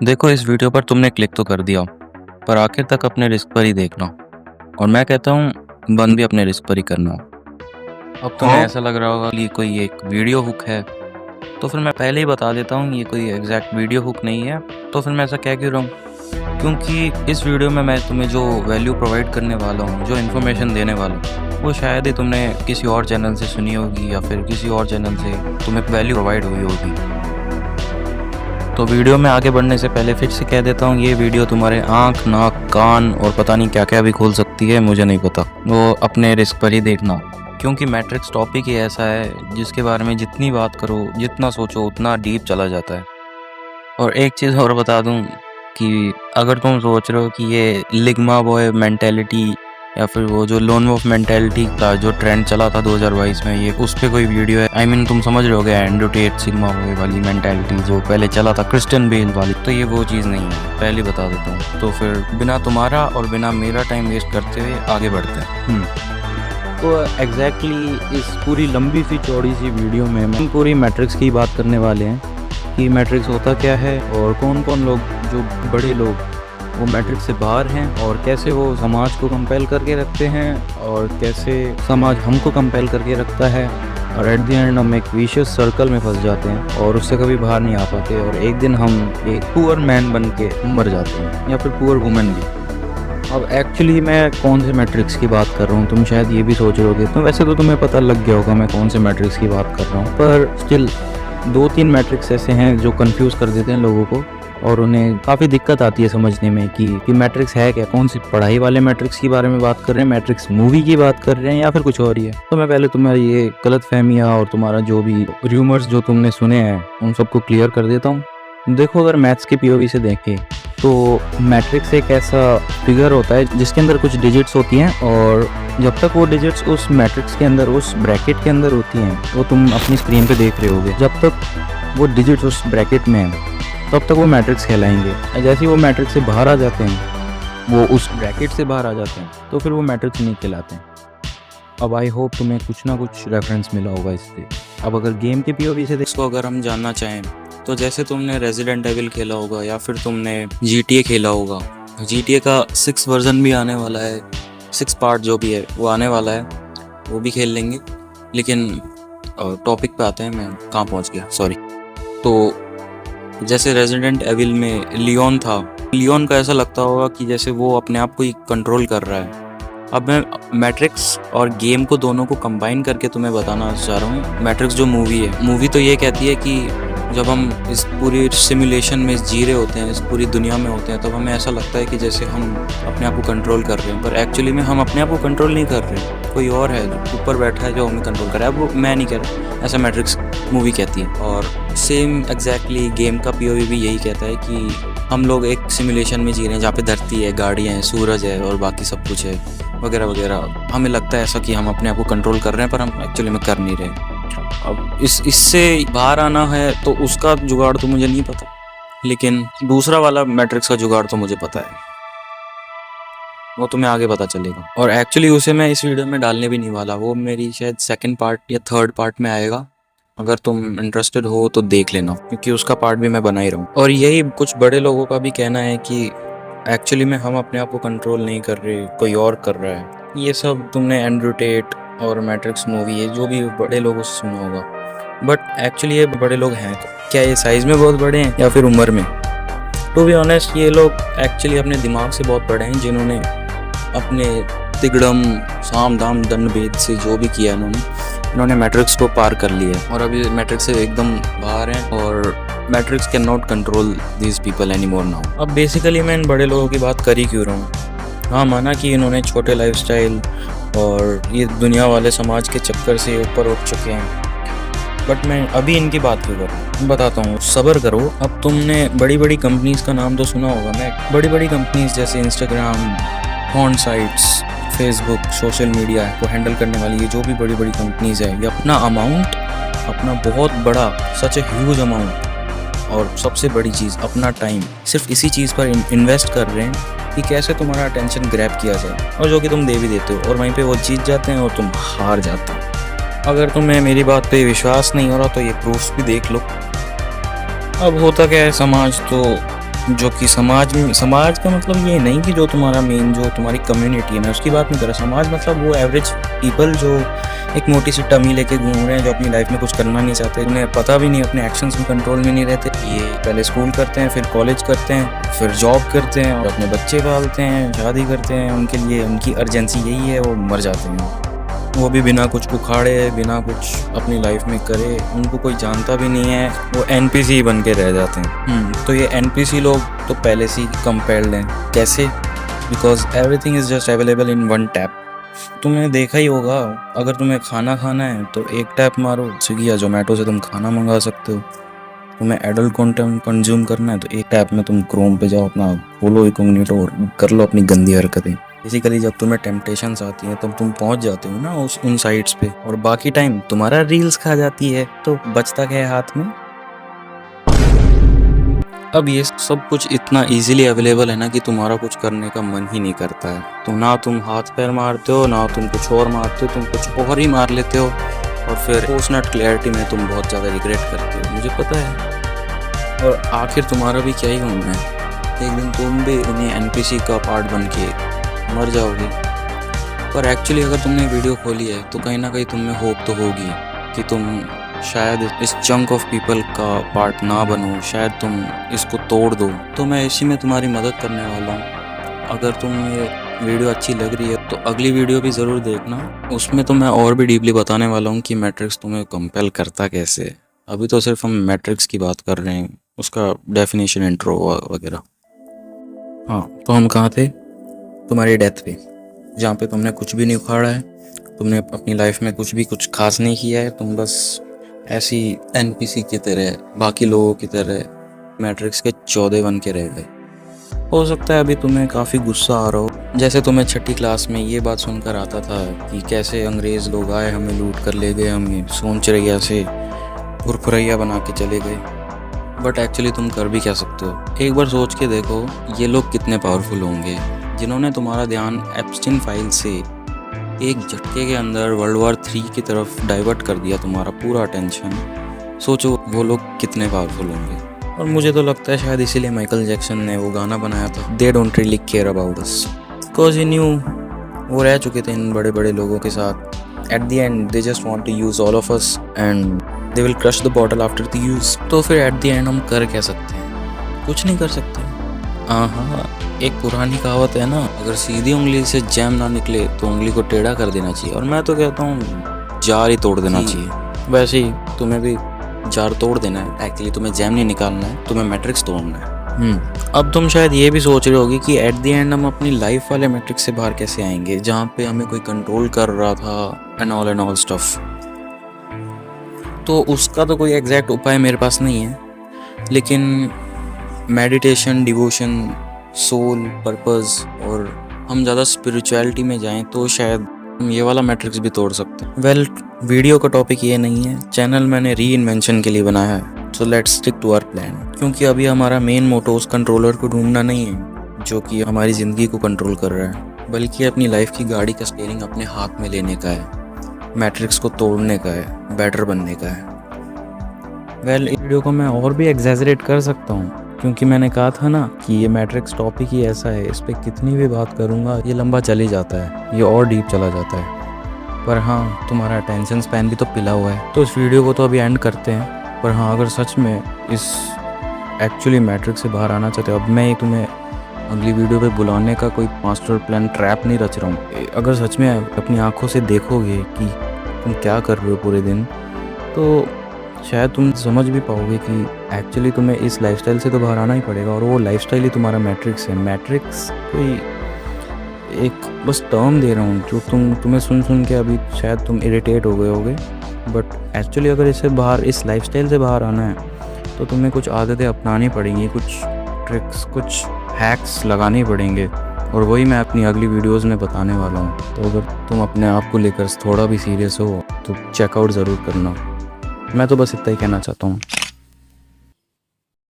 देखो, इस वीडियो पर तुमने क्लिक तो कर दिया, पर आखिर तक अपने रिस्क पर ही देखना। और मैं कहता हूँ बंद भी अपने रिस्क पर ही करना। अब तुम्हें ऐसा लग रहा होगा कि कोई एक वीडियो हुक है, तो फिर मैं पहले ही बता देता हूँ ये कोई एग्जैक्ट वीडियो हुक नहीं है। तो फिर मैं ऐसा कह क्यों रहा हूँ? क्योंकि इस वीडियो में मैं तुम्हें जो वैल्यू प्रोवाइड करने वाला हूँ, जो इन्फॉर्मेशन देने वाला हूँ, वो शायद ही तुमने किसी और चैनल से सुनी होगी या फिर किसी और चैनल से तुम्हें वैल्यू प्रोवाइड हुई होगी। तो वीडियो में आगे बढ़ने से पहले फिर से कह देता हूँ, ये वीडियो तुम्हारे आँख, नाक, कान और पता नहीं क्या क्या भी खोल सकती है, मुझे नहीं पता। वो अपने रिस्क पर ही देखना, क्योंकि मैट्रिक्स टॉपिक ही ऐसा है जिसके बारे में जितनी बात करो, जितना सोचो, उतना डीप चला जाता है। और एक चीज़ और बता दूँ कि अगर तुम सोच रहे हो कि ये लिग्मा बॉय मेंटेलिटी या फिर वो जो लोन वॉल्फ मेंटेलिटी का जो ट्रेंड चला था 2022 में, ये उस पे कोई वीडियो है, आई मीन तुम समझ रहे होगे, एंड्रू टेट सिग्मा बॉय वाली मेंटेलिटी जो पहले चला था, क्रिश्चियन बेल वाली, तो ये वो चीज़ नहीं है, पहले बता देता हूँ। तो फिर बिना तुम्हारा और बिना मेरा टाइम वेस्ट करते हुए आगे बढ़ते हैं। तो एग्जैक्टली इस पूरी लंबी सी चौड़ी सी वीडियो में हम पूरी मैट्रिक्स की बात करने वाले हैं कि मैट्रिक्स होता क्या है और कौन कौन लोग, जो बड़े लोग वो मैट्रिक्स से बाहर हैं, और कैसे वो समाज को कंपेल करके रखते हैं और कैसे समाज हमको कंपेल करके रखता है, और एट द एंड हम एक विशियस सर्कल में फंस जाते हैं और उससे कभी बाहर नहीं आ पाते, और एक दिन हम एक पुअर मैन बन के मर जाते हैं या फिर पुअर वुमेन भी। अब एक्चुअली मैं कौन से मैट्रिक्स की बात कर रहा हूँ, तुम शायद ये भी सोच रहे होगे, तो वैसे तो तुम्हें पता लग गया होगा मैं कौन से मैट्रिक्स की बात कर रहा हूँ, पर स्टिल 2-3 मैट्रिक्स ऐसे हैं जो कंफ्यूज कर देते हैं लोगों को, और उन्हें काफ़ी दिक्कत आती है समझने में कि मैट्रिक्स है क्या, कौन सी पढ़ाई वाले मैट्रिक्स के बारे में बात कर रहे हैं, मैट्रिक्स मूवी की बात कर रहे हैं या फिर कुछ और ही है। तो मैं पहले तुम्हारी ये गलतफहमियां और तुम्हारा जो भी र्यूमर्स जो तुमने सुने हैं उन सबको क्लियर कर देता हूँ। देखो, अगर मैथ्स के पीओवी से देखें तो मैट्रिक्स एक ऐसा फिगर होता है जिसके अंदर कुछ डिजिट्स होती हैं, और जब तक वो डिजिट्स उस मैट्रिक्स के अंदर, उस ब्रैकेट के अंदर होती हैं, वो तुम अपनी स्क्रीन पे देख रहे होगे, जब तक वो डिजिट्स उस ब्रैकेट में हैं तब तक वो मैट्रिक्स कहलाएंगे। जैसे ही वो मैट्रिक्स से बाहर आ जाते हैं, वो उस ब्रैकेट से बाहर आ जाते हैं, तो फिर वो मैट्रिक्स नहीं कहलाते हैं। अब आई होप तुम्हें कुछ ना कुछ रेफरेंस मिला होगा इससे। अब अगर गेम के पीओवी से इसको अगर हम जानना चाहें तो जैसे तुमने रेजिडेंट एविल खेला होगा या फिर तुमने GTA खेला होगा, GTA का 6 वर्जन भी आने वाला है, 6 पार्ट जो भी है वो आने वाला है, वो भी खेल लेंगे। लेकिन टॉपिक पे आते हैं, मैं कहाँ पहुँच गया, सॉरी। तो जैसे रेजिडेंट एविल में लियोन था, लियोन का ऐसा लगता होगा कि जैसे वो अपने आप को ही कंट्रोल कर रहा है। अब मैं मैट्रिक्स और गेम को दोनों को कंबाइन करके तुम्हें बताना चाह रहा हूँ। मैट्रिक्स जो मूवी है, मूवी तो ये कहती है कि जब हम इस पूरी सिमुलेशन में जी रहे होते हैं, इस पूरी दुनिया में होते हैं, तब हमें ऐसा लगता है कि जैसे हम अपने आप को कंट्रोल कर रहे हैं, पर एक्चुअली में हम अपने आप को कंट्रोल नहीं कर रहे, कोई और है जो ऊपर बैठा है जो हमें कंट्रोल कर रहा है। अब वो मैं नहीं कह रहा, ऐसा मैट्रिक्स मूवी कहती है। और सेम एग्जैक्टली गेम का पीओवी भी यही कहता है कि हम लोग एक सिमुलेशन में जी रहे हैं जहाँ पे धरती है, गाड़ियाँ हैं, सूरज है और बाकी सब कुछ है वगैरह वगैरह। हमें लगता है ऐसा कि हम अपने आप को कंट्रोल कर रहे हैं, पर हम एक्चुअली में कर नहीं रहे। अब इससे बाहर आना है तो उसका जुगाड़ तो मुझे नहीं पता, लेकिन दूसरा वाला मैट्रिक्स का जुगाड़ तो मुझे पता है, वो तुम्हें आगे पता चलेगा। और एक्चुअली उसे मैं इस वीडियो में डालने भी नहीं वाला, वो मेरी शायद 2nd पार्ट या 3rd पार्ट में आएगा। अगर तुम इंटरेस्टेड हो तो देख लेना, क्योंकि उसका पार्ट भी मैं बना ही रहा हूँ। और यही कुछ बड़े लोगों का भी कहना है कि एक्चुअली में हम अपने आप को कंट्रोल नहीं कर रहे, कोई और कर रहा है। ये सब तुमने एंड्रू टेट और मैट्रिक्स मूवी, ये जो भी बड़े लोगों से सुना होगा, बट एक्चुअली ये बड़े लोग हैं क्या? ये साइज़ में बहुत बड़े हैं या फिर उम्र में? टू बी ऑनेस्ट, ये लोग एक्चुअली अपने दिमाग से बहुत बड़े हैं, जिन्होंने अपने तिगड़म साम दाम दंड भेद से जो भी किया इन्होंने मैट्रिक्स को पार कर लिया है, और अभी मैट्रिक्स से एकदम बाहर हैं, और matrix can not control this people any more now. अब बेसिकली मैं इन बड़े लोगों की बात कर ही क्यों रहा हूँ? हाँ, माना कि इन्होंने छोटे लाइफस्टाइल और ये दुनिया वाले समाज के चक्कर से ऊपर उठ चुके हैं, बट मैं अभी इनकी बात क्यों कर रहा हूँ, बताता हूँ, सब्र करो। अब तुमने बड़ी बड़ी कंपनीज़ का नाम तो सुना होगा। मैं बड़ी बड़ी कंपनीज़ जैसे Instagram, horn sites, Facebook, social media को हैंडल करने वाली ये जो भी बड़ी बड़ी कंपनीज़ है, ये अपना अमाउंट, अपना बहुत बड़ा, सच ए ह्यूज अमाउंट, और सबसे बड़ी चीज़ अपना टाइम, सिर्फ इसी चीज़ पर इन्वेस्ट कर रहे हैं कि कैसे तुम्हारा अटेंशन ग्रैब किया जाए, और जो कि तुम दे भी देते हो, और वहीं पे वो जीत जाते हैं और तुम हार जाते हो। अगर तुम्हें मेरी बात पे विश्वास नहीं हो रहा तो ये प्रूफ भी देख लो। अब होता क्या है, समाज तो जो कि समाज का मतलब ये नहीं कि जो तुम्हारा मेन जो तुम्हारी कम्युनिटी है, मैं उसकी बात नहीं कर रहा। समाज मतलब वो एवरेज पीपल जो एक मोटी सी टमी लेके घूम रहे हैं, जो अपनी लाइफ में कुछ करना नहीं चाहते, उन्हें पता भी नहीं, अपने एक्शंस में कंट्रोल में नहीं रहते। ये पहले स्कूल करते हैं, फिर कॉलेज करते हैं, फिर जॉब करते हैं और अपने बच्चे पालते हैं, शादी करते हैं। उनके लिए उनकी अर्जेंसी यही है, वो मर जाते हैं। वो भी बिना कुछ उखाड़े, बिना कुछ अपनी लाइफ में करे, उनको कोई जानता भी नहीं है, वो एनपीसी बन के रह जाते हैं। तो ये एनपीसी लोग तो पहले से ही कंपेल्ड हैं। कैसे? Because everything is just available in one tap. तुमने देखा ही होगा, अगर तुम्हें खाना खाना है तो एक टैप मारो, स्विगी या जोमेटो से तुम खाना मंगा सकते हो। तुम्हें एडल्ट कंटेंट कंज्यूम करना है तो एक टैप में तुम क्रोम पे जाओ, अपना खोलो इनकॉग्निटो और कर लो अपनी गंदी हरकतें। बेसिकली जब तुम्हें टेम्पटेशंस आती हैं तब तुम पहुंच जाते हो ना उन साइट्स पे, और बाकी टाइम तुम्हारा रील्स खा जाती है, तो बचता क्या है हाथ में। अब ये सब कुछ इतना इजीली अवेलेबल है ना कि तुम्हारा कुछ करने का मन ही नहीं करता है। तो ना तुम हाथ पैर मारते हो, ना तुम कुछ और मारते हो, तुम कुछ और ही मार लेते हो, और फिर पोस्ट नॉट क्लैरिटी में तुम बहुत ज़्यादा रिग्रेट करते हो, मुझे पता है। और आखिर तुम्हारा भी क्या ही होना है, एक दिन तुम भी उन्हें एनपीसी का पार्ट बन के मर जाओगे। पर एक्चुअली अगर तुमने वीडियो खोली है तो कहीं ना कहीं तुम्हें होप तो होगी कि तुम शायद इस चंक ऑफ पीपल का पार्ट ना बनो, शायद तुम इसको तोड़ दो। तो मैं इसी में तुम्हारी मदद करने वाला हूँ। अगर तुम्हें वीडियो अच्छी लग रही है तो अगली वीडियो भी ज़रूर देखना, उसमें तो मैं और भी डीपली बताने वाला हूँ कि मैट्रिक्स तुम्हें कंपेल करता कैसे। अभी तो सिर्फ हम मैट्रिक्स की बात कर रहे हैं, उसका डेफिनेशन, इंट्रो वगैरह। हाँ, तो हम कहाँ थे? तुम्हारी डेथ पे, जहाँ पे तुमने कुछ भी नहीं उखाड़ा है, तुमने अपनी लाइफ में कुछ खास नहीं किया है, तुम बस ऐसी एनपीसी की तरह, बाकी लोगों की तरह मैट्रिक्स के 14 बन के रह गए। हो सकता है अभी तुम्हें काफ़ी गुस्सा आ रहा हो, जैसे तुम्हें छठी क्लास में ये बात सुनकर आता था कि कैसे अंग्रेज़ लोग आए, हमें लूट कर ले गए, हमें सोनचरैया से भुरभुरैया बना के चले गए। बट एक्चुअली तुम कर भी क्या सकते हो? एक बार सोच के देखो, ये लोग कितने पावरफुल होंगे जिन्होंने तुम्हारा ध्यान एप्स्टीन फाइल से एक झटके के अंदर वर्ल्ड वॉर 3 की तरफ डाइवर्ट कर दिया, तुम्हारा पूरा अटेंशन। सोचो वो लोग कितने पावरफुल होंगे। और मुझे तो लगता है शायद इसीलिए माइकल जैक्सन ने वो गाना बनाया था, they don't really care about us, because he new, वो रह चुके थे इन बड़े बड़े लोगों के साथ। At the end they just want to use all of us and they will crush the bottle after the use. तो फिर एट द एंड हम कर क्या सकते हैं? कुछ नहीं कर सकते। हाँ, एक पुरानी कहावत है ना, अगर सीधी उंगली से जैम ना निकले तो उंगली को टेढ़ा कर देना चाहिए। और मैं तो कहता हूँ जार ही तोड़ देना चाहिए। वैसे ही तुम्हें भी जार तोड़ देना है। एक्चुअली तुम्हें जैम नहीं निकालना है, तुम्हें मैट्रिक्स तोड़ना है। अब तुम शायद ये भी सोच रहे होगे कि एट द एंड हम अपनी लाइफ वाले मैट्रिक्स से बाहर कैसे आएंगे, जहाँ पे हमें कोई कंट्रोल कर रहा था एंड ऑल स्टफ। तो उसका तो कोई एग्जैक्ट उपाय मेरे पास नहीं है, लेकिन मेडिटेशन, डिवोशन, सोल, पर्पस और हम ज़्यादा स्पिरिचुअलिटी में जाएं तो शायद हम ये वाला मैट्रिक्स भी तोड़ सकते हैं। वेल, वीडियो का टॉपिक ये नहीं है, चैनल मैंने री इन्वेंशन के लिए बनाया है। So let's stick to our plan, क्योंकि अभी हमारा मेन मोटो उस कंट्रोलर को ढूंढना नहीं है जो कि हमारी ज़िंदगी को कंट्रोल कर रहा है, बल्कि अपनी लाइफ की गाड़ी का स्टीयरिंग अपने हाथ में लेने का है, मैट्रिक्स को तोड़ने का है, बेटर बनने का है। वेल, इस वीडियो को मैं और भी एग्जैजरेट कर सकता हूँ, क्योंकि मैंने कहा था ना कि ये मैट्रिक्स टॉपिक ही ऐसा है, इस पर कितनी भी बात करूँगा ये लंबा चले जाता है, ये और डीप चला जाता है। पर हाँ, तुम्हारा अटेंशन स्पैन भी तो पिला हुआ है, तो इस वीडियो को तो अभी एंड करते हैं। पर हाँ, अगर सच में इस एक्चुअली मैट्रिक्स से बाहर आना चाहते हो, अब मैं तुम्हें अगली वीडियो पे बुलाने का कोई मास्टर प्लान ट्रैप नहीं रच रहा हूँ। अगर सच में अपनी आंखों से देखोगे कि तुम क्या कर रहे हो पूरे दिन, तो शायद तुम समझ भी पाओगे कि एक्चुअली तुम्हें इस लाइफस्टाइल से तो बाहर आना ही पड़ेगा, और वो लाइफस्टाइल ही तुम्हारा मैट्रिक्स है। मैट्रिक्स कोई एक बस टर्म दे रहा हूँ जो तुम्हें सुन के अभी शायद तुम इरिटेट हो गए होगे, बट एक्चुअली अगर इससे बाहर, इस लाइफस्टाइल से बाहर आना है तो तुम्हें कुछ आदतें अपनानी पड़ेंगी, कुछ ट्रिक्स, कुछ हैक्स लगाने पड़ेंगे, और वही मैं अपनी अगली वीडियोस में बताने वाला हूँ। तो अगर तुम अपने आप को लेकर थोड़ा भी सीरियस हो तो चेकआउट ज़रूर करना। मैं तो बस इतना ही कहना चाहता हूँ।